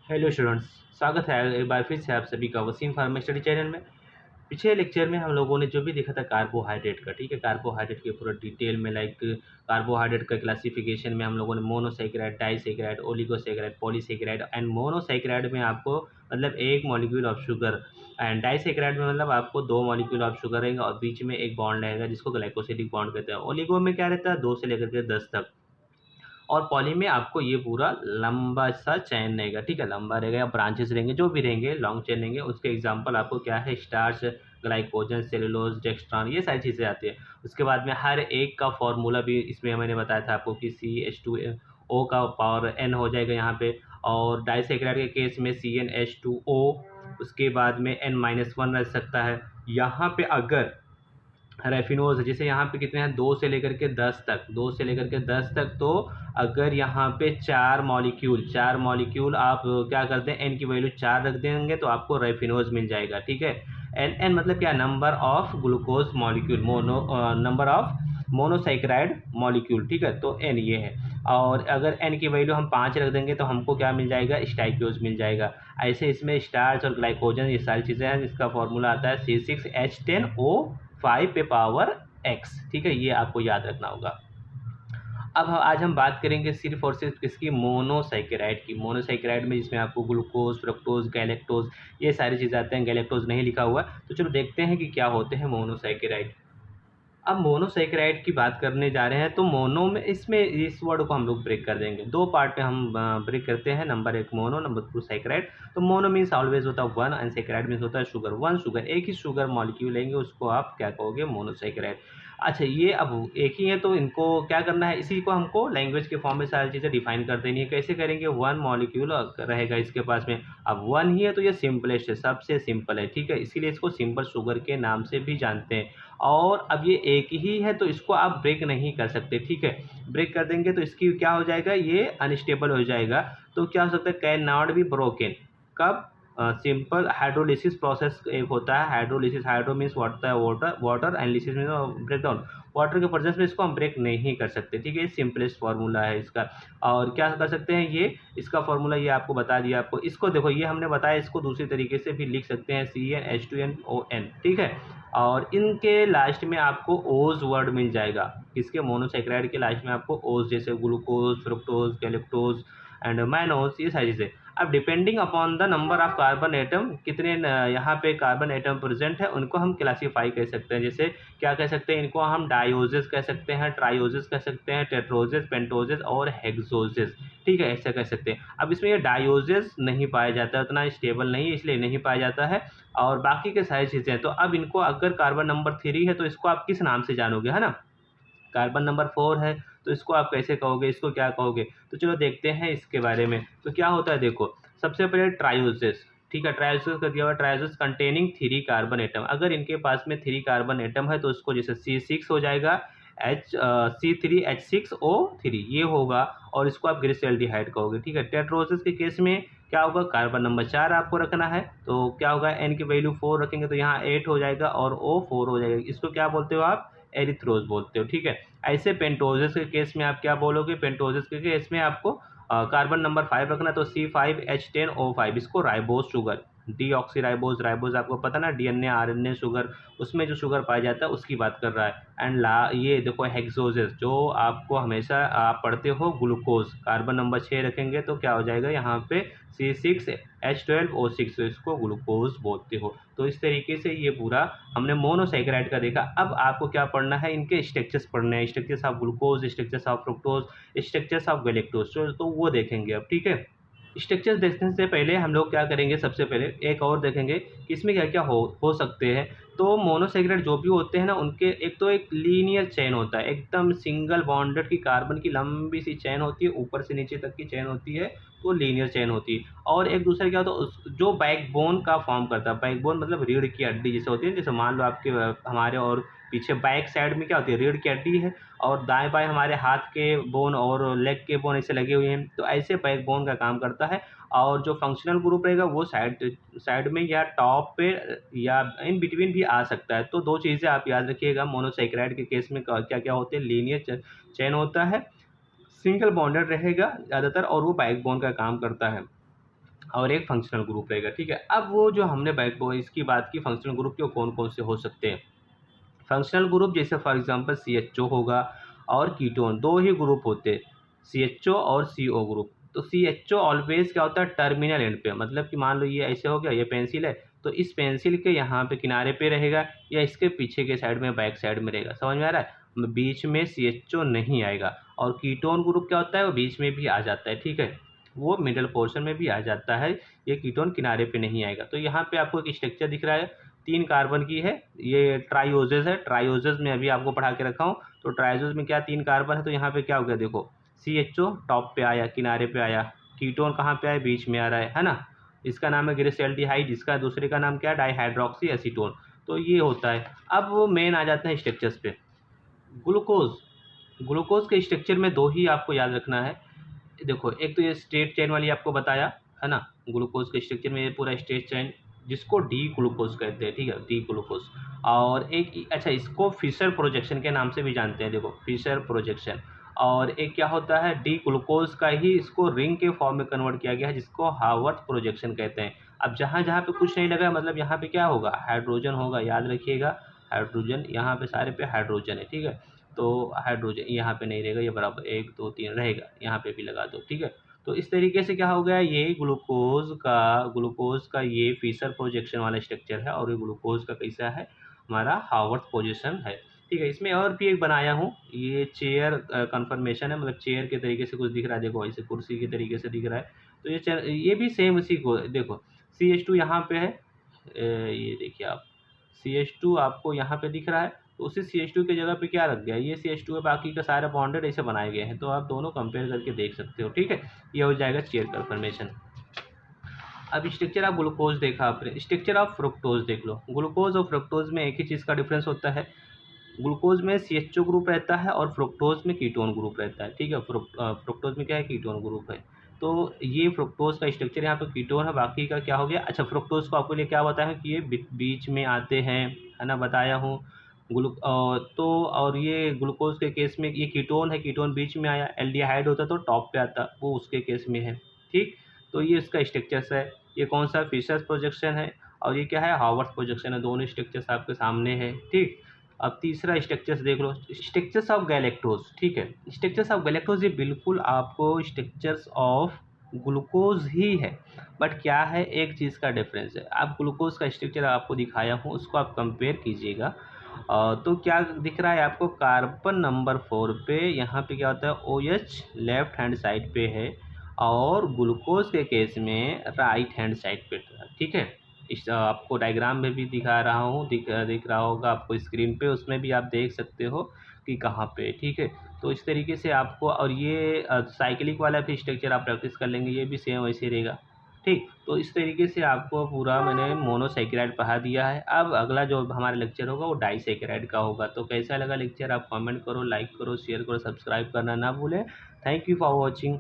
Hello students, स्वागत है एक बार फिर से आप सभी का वसीम फार्मा स्टडी चैनल में। पिछले लेक्चर में हम लोगों ने जो भी देखा था कार्बोहाइड्रेट का, ठीक है, कार्बोहाइड्रेट के पूरा डिटेल में लाइक कार्बोहाइड्रेट का क्लासिफिकेशन में हम लोगों ने monosaccharide, disaccharide, oligosaccharide, polysaccharide and monosaccharide में आपको मतलब एक molecule of sugar and disaccharide में मतलब आपको दो मॉलिक्यूल ऑफ शुगर रहेगा और बीच में एक बॉन्ड रहेगा जिसको ग्लाइकोसिडिक बॉन्ड कहते हैं। ओलिगो में क्या रहता है, 2 से लेकर के 10 तक, और पॉली में आपको ये पूरा लंबा सा चैन रहेगा, ठीक है, लंबा रहेगा या ब्रांचेस रहेंगे, जो भी रहेंगे लॉन्ग चेन रहेंगे। उसके एग्जांपल आपको क्या है, स्टार्च, ग्लाइकोजन, सेलुलोज, डेक्स्ट्रॉन, ये सारी चीज़ें आती है। उसके बाद में हर एक का फॉर्मूला भी इसमें मैंने बताया था आपको कि CH2O का पावर N हो जाएगा यहाँ पे, और डाइसैकेराइड के केस में CnH2O, उसके बाद में N-1 रह सकता है। यहाँ पे अगर रेफिनोज जैसे यहाँ पे कितने हैं, 2 से लेकर के 10 तक, 2 से लेकर के 10 तक, तो अगर यहाँ पे चार मॉलिक्यूल आप क्या करते हैं, एन की वैल्यू 4 रख देंगे तो आपको रेफिनोज मिल जाएगा, ठीक है। एन मतलब क्या, number of glucose molecule, number of monosaccharide molecule, ठीक है, तो एन ये है। और अगर एन की वैल्यू हम 5 रख देंगे तो हमको क्या मिल जाएगा, स्टाइकियोज मिल जाएगा। ऐसे इसमें स्टार्च और ग्लाइकोजन ये सारी चीज़ें हैं, जिसका फॉर्मूला आता है C6H10O5 पे पावर x, ठीक है, ये आपको याद रखना होगा। अब आज हम बात करेंगे सिर्फ और सिर्फ किसकी, मोनोसैकेराइड की। मोनोसैकेराइड में जिसमें आपको ग्लूकोज, फ्रक्टोज, गैलेक्टोज ये सारी चीज़ें आते हैं। गैलेक्टोज नहीं लिखा हुआ, तो चलो देखते हैं कि क्या होते हैं मोनोसैकेराइड। अब मोनोसैकेराइड की बात करने जा रहे हैं तो मोनो में इसमें इस वर्ड को हम लोग ब्रेक कर देंगे, दो पार्ट में हम ब्रेक करते हैं। Number 1 mono, number 2 saccharide. तो मोनो मीन्स ऑलवेज होता है वन एंड सैकेराइड मीन्स होता है शुगर। वन शुगर, एक ही शुगर मॉलिक्यूल लेंगे उसको आप क्या कहोगे, मोनोसैकेराइड। अच्छा, ये अब एक ही है तो इनको क्या करना है, इसी को हमको लैंग्वेज के फॉर्म में सारी चीज़ें डिफाइन कर देनी है। कैसे करेंगे, वन मॉलिक्यूल रहेगा इसके पास में, अब वन ही है तो ये सिंपलेस्ट है, सबसे सिंपल है, ठीक है, इसीलिए इसको सिंपल शुगर के नाम से भी जानते हैं। और अब ये एक ही है तो इसको आप ब्रेक नहीं कर सकते, ठीक है, ब्रेक कर देंगे तो इसकी क्या हो जाएगा, ये अनस्टेबल हो जाएगा। तो क्या हो सकता है, कैन नॉट बी ब्रोकन। कब, सिंपल हाइड्रोलिसिस प्रोसेस एक होता है, hydrolysis, hydro means water, water and lysis means break down, water के प्रेजेंस में इसको हम ब्रेक नहीं कर सकते, ठीक है, ये सिंपलेस्ट फार्मूला है इसका। और क्या कर सकते हैं, ये इसका फार्मूला ये आपको बता दिया आपको। इसको देखो, ये हमने बताया, इसको दूसरी तरीके से भी लिख सकते हैं, CnH2nOn, ठीक है। और इनके लास्ट में आपको ओज वर्ड मिल जाएगा, किसके, मोनोसैकेराइड के लास्ट में आपको ओज, जैसे ग्लूकोज, फ्रुक्टोज, गैलेक्टोज एंड माइनोज, ये सारी चीज़ें। अब depending upon the number of carbon atom, कितने यहाँ पे कार्बन एटम प्रेजेंट है, उनको हम क्लासीफाई कर सकते हैं। जैसे क्या कह सकते हैं, इनको हम डायोजेस कह सकते हैं, ट्रायोजेस कह सकते हैं, टेट्रोजेस, पेंटोजेस और हेक्सोजेस, ठीक है, ऐसा कह सकते हैं। अब इसमें ये डायोजेस नहीं पाया जाता है, उतना स्टेबल नहीं है, इसलिए नहीं पाया जाता है, और बाकी के सारी चीज़ें हैं। तो अब इनको अगर कार्बन नंबर 3 है तो इसको आप किस नाम से जानोगे, है ना। कार्बन नंबर 4 है तो इसको आप कैसे कहोगे, इसको क्या कहोगे। तो चलो देखते हैं इसके बारे में। तो क्या होता है, देखो, सबसे पहले ट्रायोजेस, ठीक है, ट्रायोजेस का दिया हुआ, ट्रायोजेस कंटेनिंग 3 कार्बन एटम। अगर इनके पास में 3 कार्बन एटम है तो इसको जैसे C6 हो जाएगा, C3H6O3 ये होगा, और इसको आप ग्लिसरॉल्डिहाइड कहोगे, ठीक है। टेट्रोजेस के केस में क्या होगा, कार्बन नंबर 4 आपको रखना है, तो क्या होगा, N की वैल्यू 4 रखेंगे तो यहाँ 8 हो जाएगा और O 4 हो जाएगा। इसको क्या बोलते हो आप, एरिथ्रोज बोलते हो, ठीक है। ऐसे पेंटोजेस के केस में आप क्या बोलोगे, पेंटोजेस के केस में आपको कार्बन नंबर 5 रखना, तो C5H10O5, इसको राइबोज शुगर, डीऑक्सीराइबोज, राइबोज आपको पता ना, DNA RNA शुगर, उसमें जो शुगर पाया जाता है उसकी बात कर रहा है। एंड ये देखो हेक्सोजेस, जो आपको हमेशा आप पढ़ते हो, ग्लूकोज, कार्बन नंबर 6 रखेंगे तो क्या हो जाएगा यहाँ पे, C6H12O6, तो इसको ग्लूकोज बोलते हो। तो इस तरीके से ये पूरा हमने मोनोसैकेराइड का देखा। अब आपको क्या पढ़ना है, इनके स्ट्रक्चर्स पढ़ने हैं, structures of glucose, structures of fructose, structures of galactose, तो वो देखेंगे अब, ठीक है। स्ट्रक्चर्स देखने से पहले हम लोग क्या करेंगे, सबसे पहले एक और देखेंगे कि इसमें क्या क्या हो सकते हैं। तो मोनोसैकेराइड जो भी होते हैं ना, उनके एक तो एक लीनियर चेन होता है, एकदम सिंगल बॉन्डेड की कार्बन की लंबी सी चेन होती है, ऊपर से नीचे तक की चेन होती है, तो लीनियर चेन होती है। और एक दूसरा क्या होता है, जो बैकबोन का फॉर्म करता है, बैकबोन मतलब रीढ़ की हड्डी जैसे होती है, जैसे मान लो आपके हमारे और पीछे बैक साइड में क्या होती है, रीढ़ की हड्डी है, और दाएं बाएं हमारे हाथ के बोन और लेग के बोन ऐसे लगे हुए हैं, तो ऐसे बैकबोन का काम करता है। और जो फंक्शनल ग्रुप रहेगा वो साइड साइड में या टॉप पे या इन बिटवीन भी आ सकता है। तो दो चीज़ें आप याद रखिएगा, मोनोसैकेराइड के केस में क्या क्या होते हैं, लीनियर चेन होता है, सिंगल बॉन्डेड रहेगा ज़्यादातर, और वो बैकबोन का काम करता है। और एक फंक्शनल ग्रुप रहेगा, ठीक है। अब वो जो हमने इसकी बात की फंक्शनल ग्रुप के कौन कौन से हो सकते हैं। फंक्शनल ग्रुप जैसे फॉर एग्जांपल CHO होगा और कीटोन, दो ही ग्रुप होते हैं, CHO और CO ग्रुप। तो CHO ऑलवेज क्या होता है, टर्मिनल एंड पे, मतलब कि मान लो ये ऐसे हो गया, ये पेंसिल है तो इस पेंसिल के यहाँ पे किनारे पे रहेगा या इसके पीछे के साइड में, बैक साइड में रहेगा, समझ में आ रहा है। बीच में CHO नहीं आएगा। और कीटोन ग्रुप क्या होता है, वो बीच में भी आ जाता है, ठीक है, वो मिडल पोर्शन में भी आ जाता है, ये कीटोन किनारे पे नहीं आएगा। तो यहाँ पे आपको एक स्ट्रक्चर दिख रहा है, 3 कार्बन की है, ये ट्राइओजेज है। ट्राइओजेज में अभी आपको पढ़ा के रखा हूँ। तो ट्राइओजेज में क्या 3 कार्बन है, तो यहाँ पे क्या हो गया देखो, CHO टॉप पे आया, किनारे पे आया, कीटोन कहाँ पे आया, बीच में आ रहा है ना। इसका नाम है ग्लिसरॉल्डिहाइड, इसका दूसरे का नाम क्या है, डाईहाइड्रोक्सी एसीटोन। तो ये होता है। अब वो मेन आ जाते हैं स्ट्रक्चर्स पे। ग्लूकोज, ग्लूकोज के स्ट्रक्चर में दो ही आपको याद रखना है। देखो, एक तो ये स्ट्रेट चेन वाली आपको बताया है ना, ग्लूकोज के स्ट्रक्चर में ये पूरा स्ट्रेट चेन, जिसको डी ग्लूकोज कहते हैं, ठीक है, डी ग्लूकोज। और एक, अच्छा, इसको फिशर प्रोजेक्शन के नाम से भी जानते हैं, देखो फिशर प्रोजेक्शन। और एक क्या होता है, डी ग्लूकोज का ही इसको रिंग के फॉर्म में कन्वर्ट किया गया है, जिसको हावर्थ प्रोजेक्शन कहते हैं। अब जहाँ जहाँ पे कुछ नहीं लगा, मतलब यहाँ पे क्या होगा, हाइड्रोजन होगा, याद रखिएगा, हाइड्रोजन, यहाँ पे सारे पे हाइड्रोजन है, ठीक है। तो हाइड्रोजन यहाँ पे नहीं रहेगा, ये बराबर 1 2 3 रहेगा, यहाँ पे भी लगा दो, ठीक है। तो इस तरीके से क्या हो गया, ये ग्लूकोज का ये फिशर प्रोजेक्शन वाला स्ट्रक्चर है, और ये ग्लूकोज का कैसा है, हमारा हावर्थ पोजीशन है, ठीक है। इसमें और भी एक बनाया हूँ, ये चेयर कन्फर्मेशन है, मतलब चेयर के तरीके से कुछ दिख रहा है, देखो ऐसे कुर्सी के तरीके से दिख रहा है। तो ये भी सेम उसी को, देखो CH2 यहाँ पे है, ये देखिए आप, CH2 आपको यहाँ पे दिख रहा है, तो उसी CH2 की जगह पे क्या रख गया, ये CH2 है, बाकी का सारा बॉन्डेड ऐसे बनाए गए हैं। तो आप दोनों कंपेयर करके देख सकते हो, ठीक है। ये हो जाएगा चेयर कन्फर्मेशन। अब स्ट्रक्चर ऑफ ग्लूकोज देखा आपने, स्ट्रक्चर ऑफ फ्रुक्टोज देख लो। ग्लूकोज और फ्रुक्टोज में एक ही चीज़ का डिफरेंस होता है, ग्लूकोज में CHO ग्रुप रहता है और फ्रुक्टोज में कीटोन ग्रुप रहता है, ठीक है। फ्रुक्टोज में क्या है, कीटोन ग्रुप है। तो ये फ्रुक्टोज का स्ट्रक्चर यहाँ पे कीटोन है, बाकी का क्या हो गया। अच्छा, फ्रुक्टोज को आपके लिए क्या बताया कि ये बीच में आते हैं, है ना, बताया हूँ। तो और ये ग्लूकोज के केस में ये कीटोन है, कीटोन बीच में आया, एल्डिहाइड होता तो टॉप पे आता, वो उसके केस में है, ठीक। तो ये इसका स्ट्रक्चर्स है। ये कौन सा, फिशर प्रोजेक्शन है, और ये क्या है, हावर्थ प्रोजेक्शन है। दोनों स्ट्रक्चर्स आपके सामने है, ठीक। अब तीसरा स्ट्रक्चर्स देख लो, स्ट्रक्चर्स ऑफ गैलेक्टोज, ठीक है। स्ट्रक्चर्स ऑफ गैलेक्टोज ये बिल्कुल आपको स्ट्रक्चर्स ऑफ ग्लूकोज ही है, बट क्या है, एक चीज़ का डिफरेंस है। आप ग्लूकोज का स्ट्रक्चर आपको दिखाया हूँ, उसको आप कंपेयर कीजिएगा। तो क्या दिख रहा है आपको, कार्बन नंबर 4 पे यहाँ पे क्या होता है, OH लेफ्ट हैंड साइड पे है, और ग्लूकोज के केस में राइट हैंड साइड पे, ठीक है। इस आपको डायग्राम में भी दिखा रहा हूँ, दिख रहा होगा आपको स्क्रीन पे, उसमें भी आप देख सकते हो कि कहाँ पे, ठीक है। तो इस तरीके से आपको, और ये साइक्लिक वाला भी स्ट्रक्चर आप प्रैक्टिस कर लेंगे, ये भी सेम वैसे रहेगा, ठीक। तो इस तरीके से आपको पूरा मैंने मोनोसैकेराइड पढ़ा दिया है। अब अगला जो हमारा लेक्चर होगा वो डाइसैकेराइड का होगा। तो कैसा लगा लेक्चर, आप कमेंट करो, लाइक करो, शेयर करो, सब्सक्राइब करना ना भूलें। Thank you for watching.